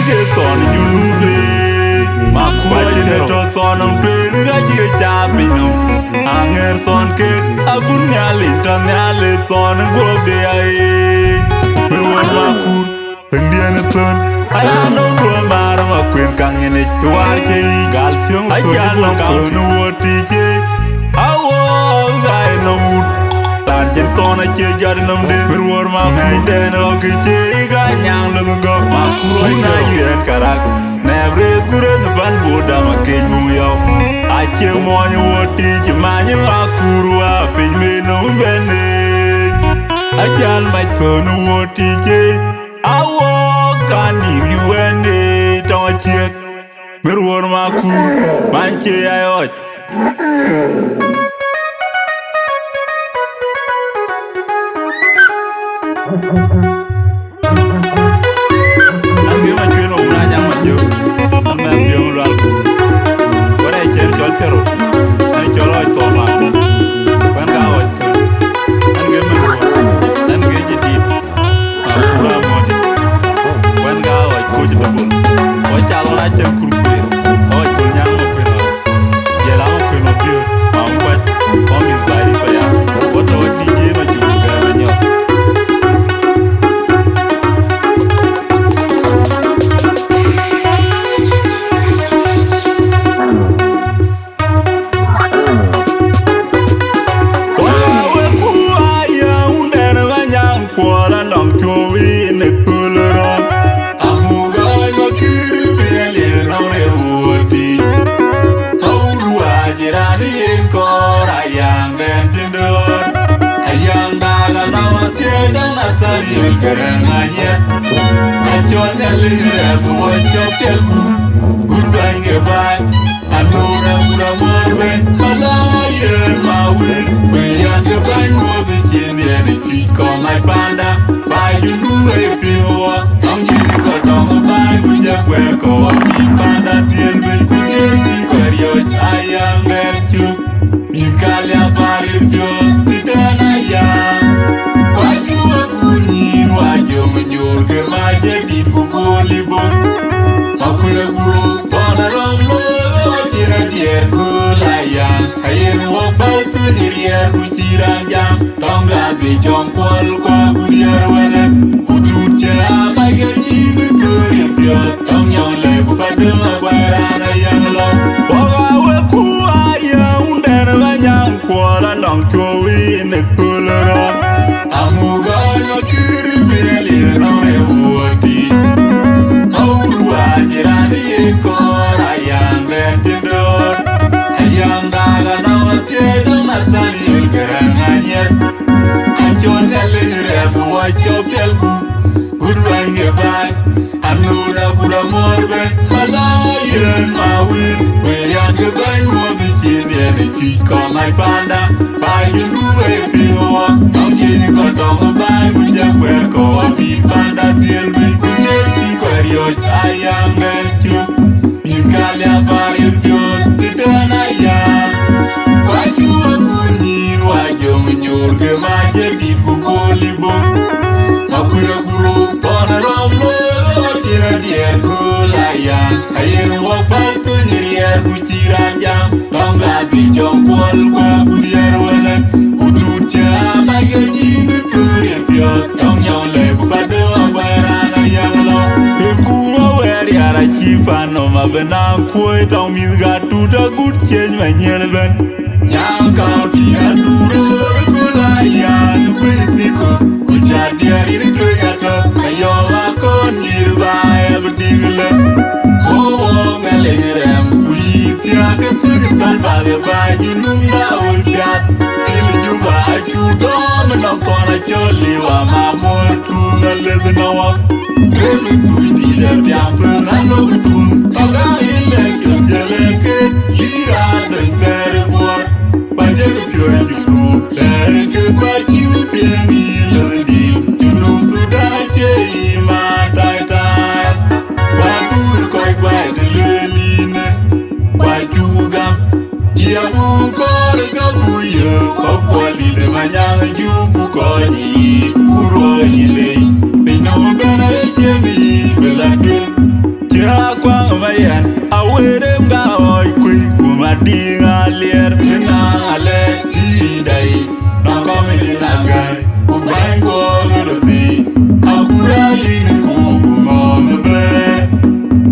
ke son junube Makwache to son on pere je chapino Anger son ke agun nyali to nyali son gobe ai Perwan makur pendian ton Ayano go mar makwen kangene war ke gal tiong ayano kan woti je Awo gai no mut Tan chen tona che jar nam de perwar ma ngai den o ke che ga nyang lu go makur na yen karak Nebre kure ban boda ma ke mu yo Ache mo nyu woti je ma nyu akuru a pe me no bene Ajal mai tonu woti je Awo kani liwende tawa chiek Merwar maku manche ayot Nange machweno unanya majo Amma biyo lalku Wale chen chol tero Nani chol oi toma Wanga oi tero Nange merwar Nange jadid Makura modi Wanga oi koji double Oi chalo na chen kurukure Oi kul nyang mo kweno Jela mo kweno biyo Mamkwat Momis bari paya Wata wa DJ majuru kaya nyok Keranganya, acuan galir buat copelku, gurban geban, anura pura morben, malayan mawin, bayan geban mobi cinden ikiko mai panda, bayu nure piwa, ang jiri kodong bay kujak weko api panda tiel bay kujak kikariot ayang bercuk, miskalia parir jos tidak ayang. Wajo menyur ke maje di kubuli bom Makula guru tona romlo Cira dier kulayang Kayen wabau tu dirier kuciran jam Tongga di jongkol kwa buriar walem Kudut cia mager jibu kurir bios Tong nyong legu pada mabarana yang lo Bawa kuaya unden banyang Kuala nong kowi nek pularan Amugai makir Bilir nore wadi Mauru ajirani ekor Ayang berjendor Ayang daga nawa tiedong Nasani ulgeranganya Acuan galir buat copelku Urban geban Anura pura morbe Malayan mawin Bayan geban Mobi cinian ikiko mai panda Bayu nure piwa Nong jini kodong ngebai Kujak weko api panda Tiel bay kujak kikariot Ayang bercuk Miskalia parir jos Tidak ayang Waju akunyin Wajo menyur ke maje di kubuli bom Makura guru Tona romlo Cira dier kulayang Kayen wabau tu nyerier kuciran jam Tongga di jongkol kwa buriar walem Kudut cia mager jibu kurir bios Tong nyong legu pada wabarana yang lo Teku awer yara cipano mabenang kue Tong misga tuta gut change manyel ben Nyang kau dia duro kulayang Kuisiko kujadir iridu yato Ayo akon nirbae bedigle Oh ngalirem Tiaga tulisan bagi baju nunda udat Ili juga judo menongkona joli wa mamul Tunga lezi nawak Remi tudi lep yang tengah lo gedung Pagai leke jeleke Lira dan terbuat Baja kepioi julu Dari ke baju piangi ledi Junung sudah cei matai-tai Batu koi-koi teleline Wajugam Ia bukor kabuye Kokwali de manyang jubu koni Uro yile Bino bena ejengi Beladun Kira kwa mayan awere mga oy kui kumading alier Minang ale idai Nangkami dinagay Kubain ko ngerti Akura ini kubungong be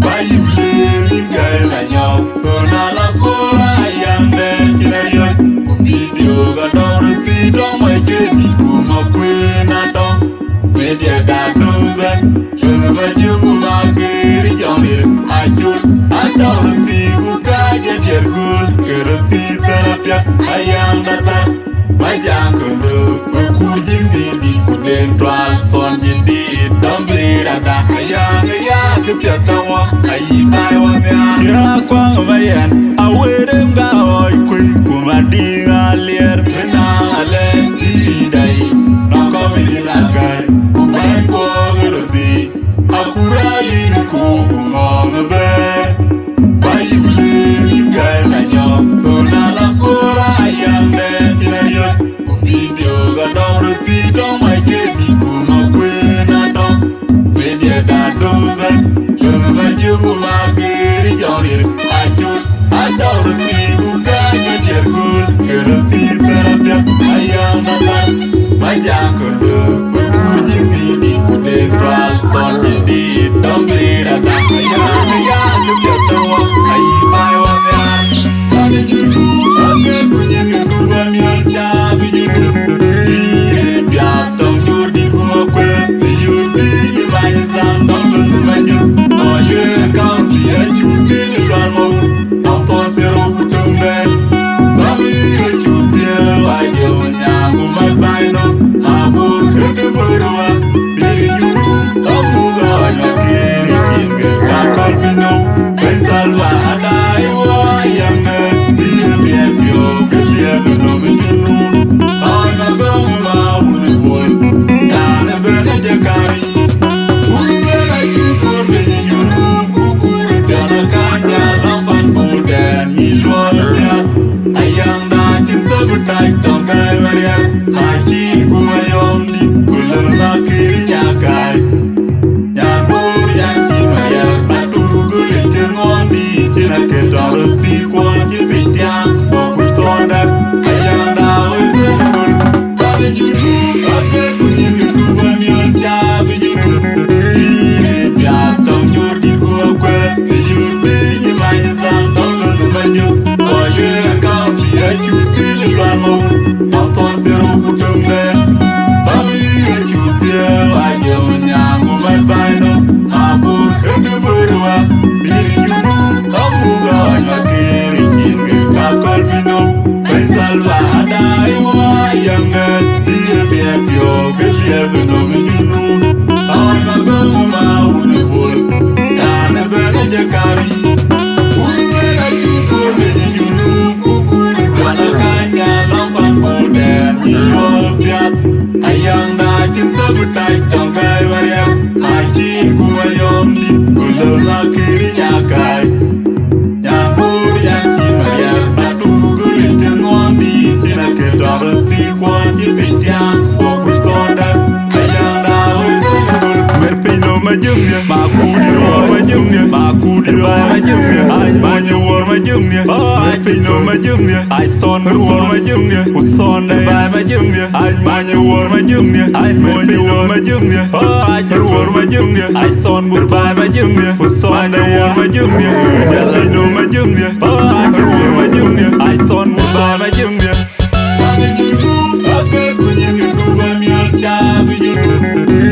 Bayi belirin kay lanyok Tunala kura yang den kirayon Kubidio gadong reti dong may jadi kumakwe na dong Media dadong ben Baju kumagiri jomir ajul Ador tigu kaja jergul Kerti terapyak ayam datar Majang kundu Ukur jinti di kudeng tuan Ton jinti Dombi rada ayang ayang Kepyak kawa Ayi baywanya Kira kwa ngamayan Awerem gawai kui Kumadi ngalir Menang ale idai Nongkomi dinagai Kubain kwa ngerti Akura ini kubungong be Bayi belirin gay lanyok Tunala kura ayam den kinayot Kubidio gadong reti dong may jadi kumakwe na dong Media dadong ben Baju kumagiri jomir ajul Adong reti bukanya jergul Kereti terapyak ayam datar Majang kundu Ukur jinti di kudeng tuan Ton jadi dombi rada ayang ayang Kepyak kawa ayi baywanya Bani judu Ake bunyi kedua mian cabi judu Ire biak tong jur di kumakwe Tiyur bingi banyi sang tong lentu maju Toye kau dia cusi leluan mau Nonton teru kutung ben Bami recutia wajah nyambu mat bayno Abu kede berdua Diri juru Kamu gawai makiri Kinge kakor minum Kaisal wahadai wayangnya Dia miepio Kelia benom junu Ay magong mahuni boy Dana bena jakari Uwe lagi kur benyi junu Kukur tiana kanya Lampan burden Hilwa lepiat Ayang dacin sebetai Tongkai mariak Maji kumayom li Kuler makiri nyakai Nyambur yang cimaya Atu gulit jengon di Cina kedal reti kuan cipitiang Bokul todak Ayang dawe sengun Bani judu Ake bunyi kedua mian cabi judu Iri biak tong jur di kuakwe Tiyur binyi manyi sang tong lentu maju Toye kau dia cusi leluan mau Nonton teru kudung ben Bami recutia wajah nyambu mat bayno Mabuk kede berdua Diri junu Kamu gawai makiri Kinge kakor minum Kaisal wahadai wayangnya Dia miepio Kelia benom junu Ay magong mahuni boy Dana bena jakari Uwe lagi kur benyi junu Kukur tiana kanya Lampan burden Hilwa lepiat Ayang dacin sebetai Tongkai mariak Maji kumayom di Kuler lakiri nyakai Nyambur yang cimaya Atu gulit jengon di Cina kedal reti kuan cipitiang Bokul todak Ayang dawe sengun Merpino majumnya Maku di luar majumnya Maku di luar majumnya Ay manyuar majumnya Merpino majumnya Ay son luar majumnya Uson debai majumnya Ay manyuar majumnya Ay merpino majumnya Ay luar majumnya Ay son berbai majumnya Uson luar majumnya Merpino majumnya Ay luar majumnya Ay son berbai majumnya Bani judu Ake bunyi kedua mian cabi judu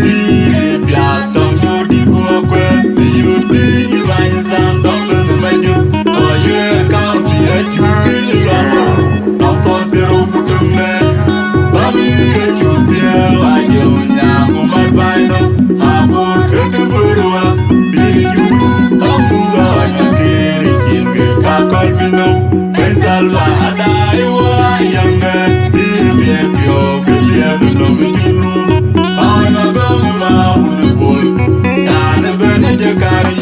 Iri biak tong jur di kuakwe Tiyur bingi banyi sang tong lentu maju Toye kau dia cusi leluan mau Nonton teru kudung ben Bami recutia wajah nyambu mat bayno Mabuk kede berdua Diri junu Kamu gawai makiri Kinge kakor minum Kaisal wahadai wayangnya Dia miepio Kelia benom junu Ay magong mahuni boy Dana bena jakari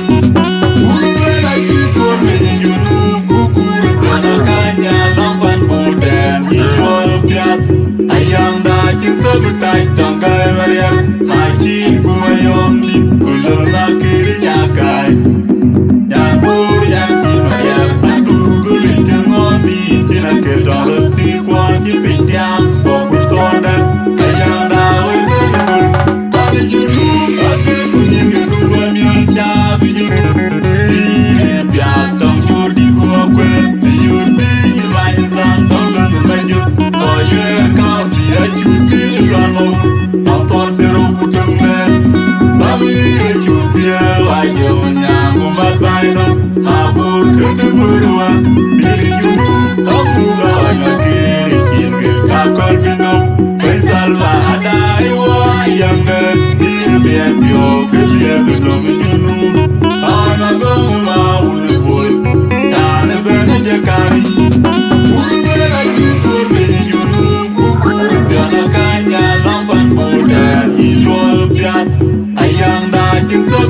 Uwe lagi kur benyi junu Kukur tiana kanya Lampan burden Hilwa lepiat Ayang dacin sebetai Tongkai mariak Maji kumayom di Kuler lakiri nyakai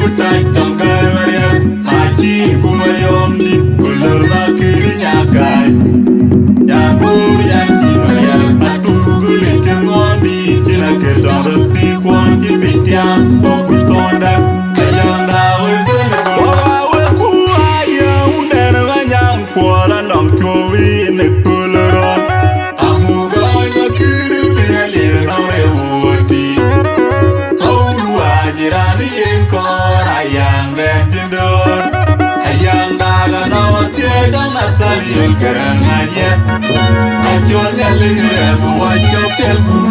betai tong kai maria machi kumayom di kulur makiri nyakai nyambur yanchi maria atu gule kengon di sila ketong reti kuang cipitiam boku tonda ayang dawe senego wawe kuaya undar manyang kuala nong chowi nek kuluron amu goy makiri pialir nong remuti Jirani yang kor ayang dan cendor ayang daga nawa tiada asal yul kerangannya ajol galir buat copelku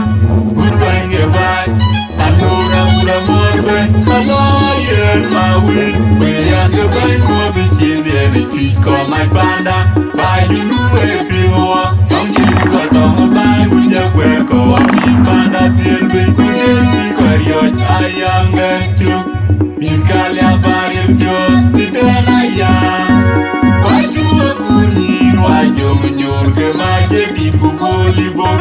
kurban gebai anura mura morbe malayan mawin bayan gebai mobi cinde ni piko mai panda bayu nuwe piwa ang jiru kotong bai bunja kwer ko api panda tilbe kujendi koryot ayang gantuk miskalia barir Dios di denayang waju bunyin waju menyur kemaje di kubolibom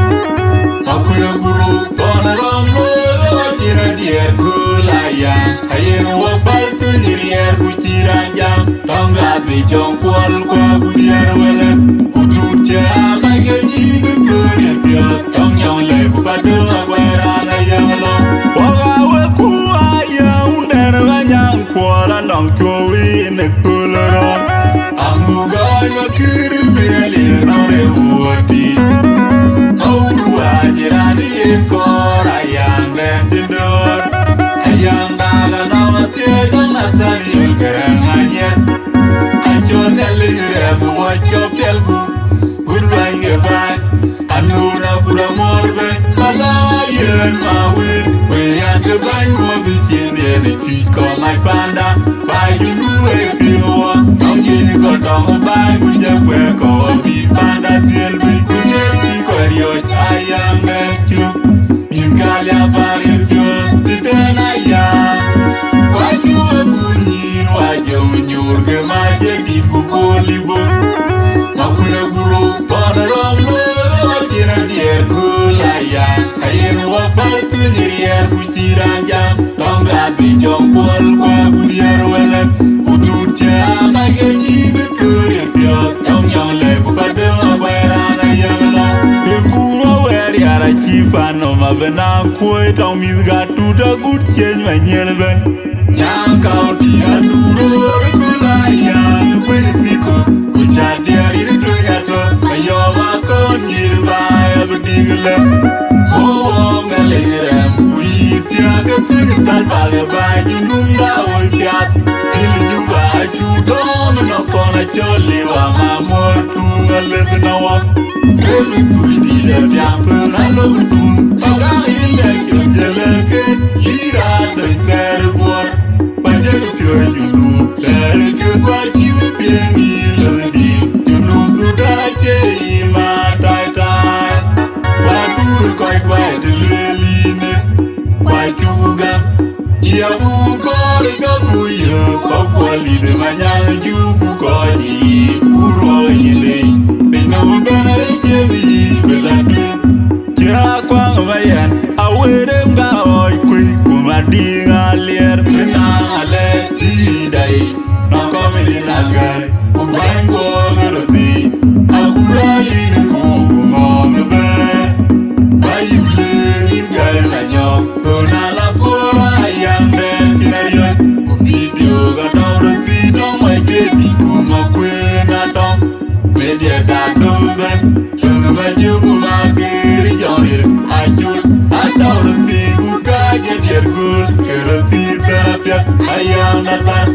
aku yang guru tona romlo wajira dier kulayang kayen wapal tu nyirier kuciranjang tongga di jongkual kwa budiar welet kudur jama genyi kukurir Dios tong nyong le kupadu agweran ayang lo wagawe kuaya undar manyang kuala nong chowi nek kuluron amu goy makiri pialir nong remuati Jirani yang kor ayang dan cendor ayang daga nawa tiada asal yul kerangannya ajol galir buat copelku kurban gebai anura kura morbe malayan mawin bayan gebai mobi cinde ni piko mai panda bayu nuwe piwa nong jini kotong bai bunja kwe ko api panda tilbe kujendi koryot ayang gantuk miskalia barir Dios di denayang waju bunyin waju menyur kemaje di kubolibom makuya guru tona romlo wajira dier kulayang kayen wapal tu nyirier kuciranjang tongga di jongkual kwa budiar welet kudur jama genyi kukurir Dios tong nyong le kupadu agweran ayang lo Yara chipano mabenang kue tau misga tuda gut change manyel ben Nyang kau dia duro kulayang berisiko Kujadi hari itu gato Ayo makon nyirba bedigla Oh ngalirem Kui tiaga tingsal bagai baju nunda ulpiat Ili juga judon menokona joli wa mamor Tunggal senawak Remi tui tidak diampun halo gedung Magang ilek yang jeleket Lira dan terbuat Pajak kepion junub Dari kebajiu piangi ledi Junub sudah cei matai-tai Waduh koi-koi deleline Koi cugam Ia bukor kabuya Kau kuali demanyang jubu koi Uro ileng Pinau benar jadi beladun Jakwang mayan awerem gaoi kui kumadi ngalir Benang ale tidai Nakomedi nagai Kubain gua ngerti Aku rayu ku bungong ngebe Bayi belengin gaya nanyok Tuna lapor ayam dan tinarion Ku video gadong reti dong mai baby Ku makwe nadong Media dadong ben Lengan baju ku magiri jorir Ajul Adau reti ku kaja diergul Kereti terapiak ayam datar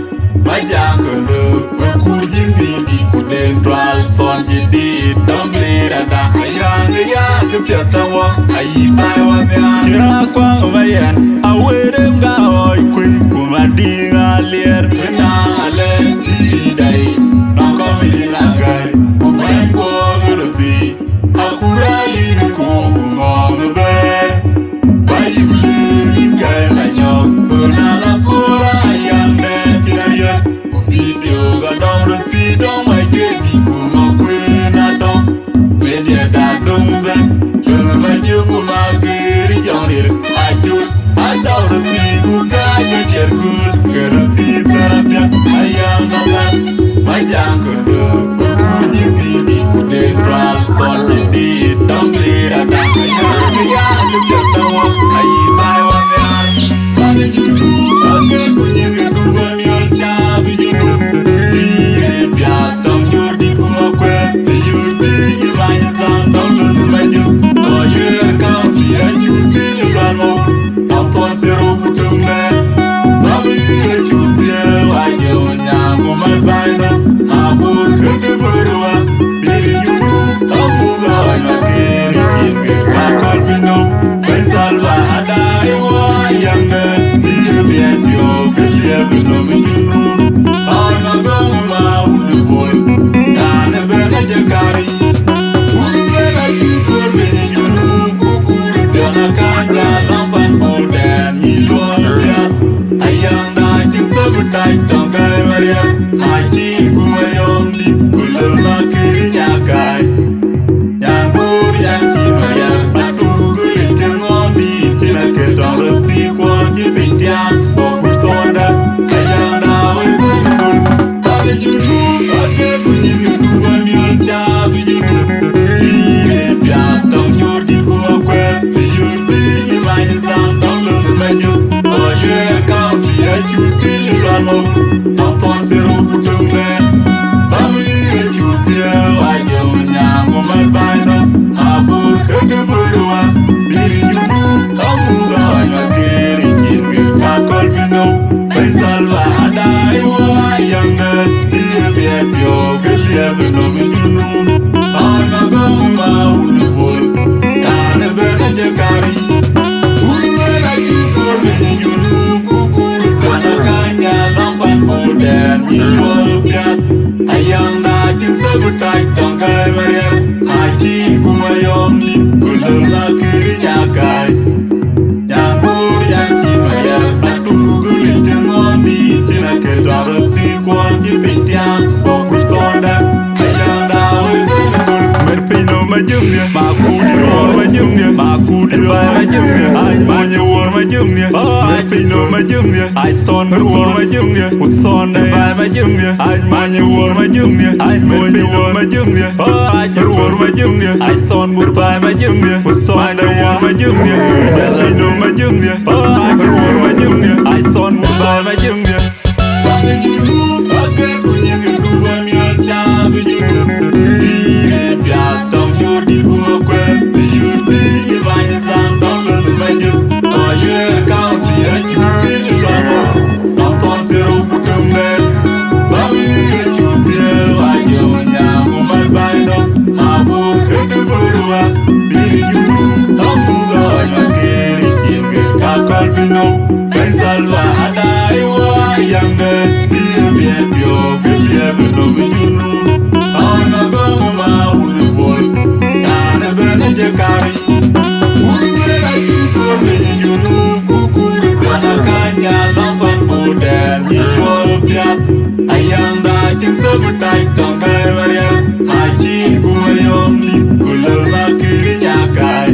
Majang kelu Wekur jinti di kudeng Dral ton jadi Dombli rada ayang ya kepiatan wang Ayi bai wanya Jakwang mayan awerem gaoi kui kumadi ngalir Benang ale tidai Nakomedi nagai Kubain gua ngerti Aku rayu ku bungong ngebe Bayi belengin gaya nanyok Tuna lapor ayam dan tinarion Ku video gadong reti dong mai baby Ku makwe nadong Media dadong ben Lengan baju ku magiri jorir Ajul Adau reti ku kaja diergul Kereti tai tong kai maria ma chi kuma yom di kulur ma kiri nyakai yang bur yang chi maria batu gulin jengom di sila ke tong roti kwa chi pintian o putonda ayang dawai sunun ada juru ada bunyi kedua miol cabi juru ire pian tong nyur di kuma kwe tiyur binyi mayi sang tong lulu maju oh yeah kau dia cuci luar mau nonton seru kudung len bami cuci wajah menyang umat baino abur kedua diri juru kamu lawan makiri kiri kakol bino Baisalwa adai wayang dan dia biar bio kelia bino menjunu ana gamu mau nebul dan benaja kari urwela jukur menjunu kukur tanakanya lampan buden milwal piat ayang dajin sebetai tangkai maria aji kumayom ni kulur lakiri nyakai nyambur yang cimaya batu gulin jengom di sila ke roti kuan cipintian kok putonda ayang dawai senebul merpino majumnya maku di luar majumnya maku di luar majumnya ay manyawar majumnya merpino majumnya ay son luar majumnya uson dai majumnya ay manyawar majumnya ay merpino majumnya ay luar majumnya ay son burbai majumnya uson dai majumnya merpino majumnya ay luar majumnya ay son burbai majumnya bagi juru agar bunyi kedua mial cabi juru ire piat tong jur di kuma kwe tiyur binyi banyak sang tong lulu maju oh yeah kau dia cuci luar mau nonton seru kudung len bami cuci wajah menyang umat baino mabuk kedua diri juru kamu lawan makiri kiri kakol bino Baisalwa adai wayang dan dia biar bio kelia bino menjunu ana gamu mau nebul dan benaja kari urwela jukur menjunu kukur tanakanya lampan buden milwal piat ayang dajin sebetai tangkai maria aji kumayom ni kulur lakiri nyakai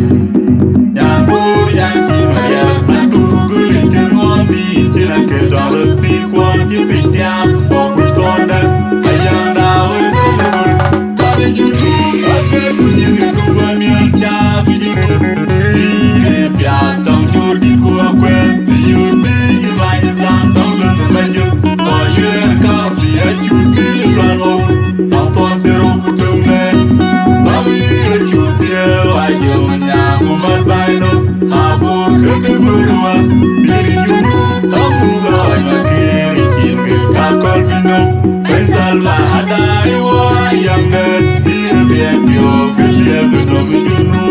nyambur yang cimaya batu gulin jengom di sila ke roti kuan cipintian kok putonda ayang dawai senebul ada juru ada bunyi kedua mial cabi juru ire pian tong jur di kuah kwe tiyur binyi banyak sang tong lulu maju oh yeah kau dia cuci luar mau nonton seru kudung len bami cuci wajah menyang umat baino mabuk kedua diri juru kamu lawan makiri kiri kakol bino Baisalwa adai wayang dan dia biar bio kelia bino menjunu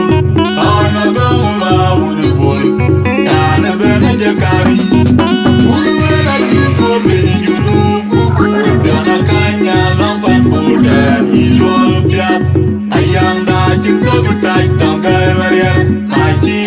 ana gamu mau nebul dan benaja kari urwela jukur menjunu kukur tanakanya lampan buden milwal piat ayang dajin sebetai tangkai maria maji